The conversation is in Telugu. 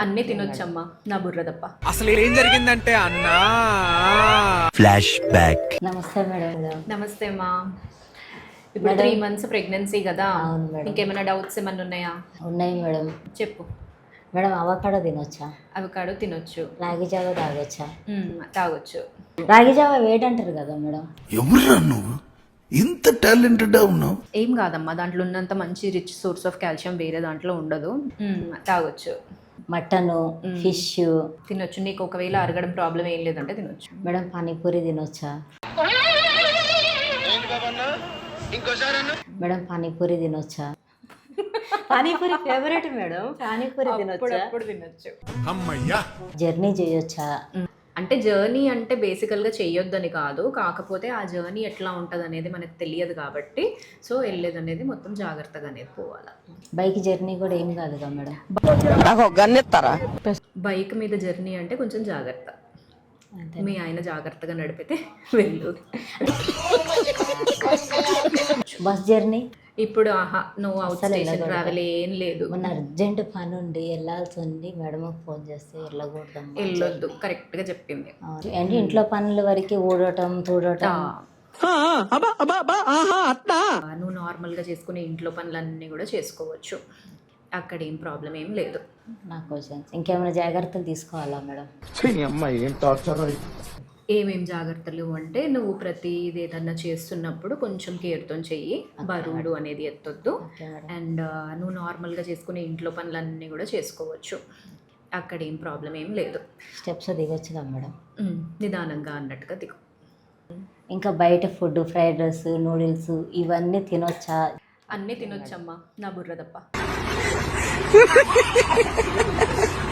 అన్నీ తినొచ్చమ్మా, నా బుర్ర తప్ప. అసలు ఏం జరిగిందంటే అన్నా ఫ్లాష్ బ్యాక్. నమస్తే మేడం. నమస్తే అమ్మా. ఇప్పుడు 3 months ప్రెగ్నెన్సీ కదా, అవును మేడం. ఇంకేమైనా డౌట్స్ ఏమైనా ఉన్నాయా? ఉన్నాయి మేడం. చెప్పు. మేడం అవకాడో తినొచ్చా? అవకాడో తినొచ్చు. రాగి జావ తాగొచ్చా? తాగొచ్చు. రాగి జావ వేడంటారు కదా మేడం. ఎవరురా నువ్వు ఇంత టాలెంటెడ్ ఉన్నావు? ఏం కాదమ్మా, దాంట్లో ఉన్నంత మంచి రిచ్ సోర్స్ ఆఫ్ కాల్షియం వేరే దాంట్లో ఉండదు. తాగొచ్చు. మటను, ఫిష్ తినొచ్చు. నీకు ఒకవేళ అరగడం ప్రాబ్లం ఏం లేదంటే తినొచ్చు. మేడం. పానీపూరి తినొచ్చా? మేడం పానీపూరి తినొచ్చా? Panipuri favourite madam. పానీపూరి తినొచ్చా? అప్పుడు తినొచ్చు. అమ్మయ్యా. జర్నీ చేయొచ్చా? అంటే జర్నీ అంటే బేసికల్గా చెయ్యొద్దని కాదు, కాకపోతే ఆ జర్నీ ఎట్లా ఉంటుంది అనేది మనకు తెలియదు కాబట్టి సో వెళ్ళేది అనేది మొత్తం జాగ్రత్తగా అనేది పోవాలి. బైక్ జర్నీ కూడా ఏం కాదుగా మేడం. బైక్ మీద జర్నీ అంటే కొంచెం జాగ్రత్త. మీ ఆయన జాగ్రత్తగా నడిపితే వెళ్ళు. బస్ జర్నీ ఇప్పుడు ఆహా అవుట్ స్టేషన్ ట్రావెల్ ఏం లేదు. మన అర్జెంట్ పని ఉండి వెళ్ళాల్సి ఉంది మేడం, ఫోన్ చేస్తే వెళ్ళకూడదు. వెళ్ళొద్దు, కరెక్ట్గా చెప్పింది. అంటే ఇంట్లో పనుల వరకు ఊడటం తూడటం. నువ్వు నార్మల్గా చేసుకునే ఇంట్లో పనులన్నీ కూడా చేసుకోవచ్చు, అక్కడ ఏం ప్రాబ్లం ఏం లేదు. నాకు కొంచెం ఇంకేమైనా జాగ్రత్తలు తీసుకోవాలా మేడం? ఏమేం జాగ్రత్తలు అంటే నువ్వు ప్రతిది ఏదన్నా చేస్తున్నప్పుడు కొంచెం కేర్తో చెయ్యి, బరువులు అనేది ఎత్తొద్దు. అండ్ నువ్వు నార్మల్గా చేసుకునే ఇంట్లో పనులన్నీ కూడా చేసుకోవచ్చు, అక్కడ ఏం ప్రాబ్లం ఏం లేదు. స్టెప్స్ దిగొచ్చుగా మేడం? నిదానంగా అన్నట్టుగా దిగు. ఇంకా బయట ఫుడ్, ఫ్రైడ్ రైస్, నూడిల్స్ ఇవన్నీ తినొచ్చా? అన్నీ తినొచ్చమ్మా, నా బుర్ర తప్ప.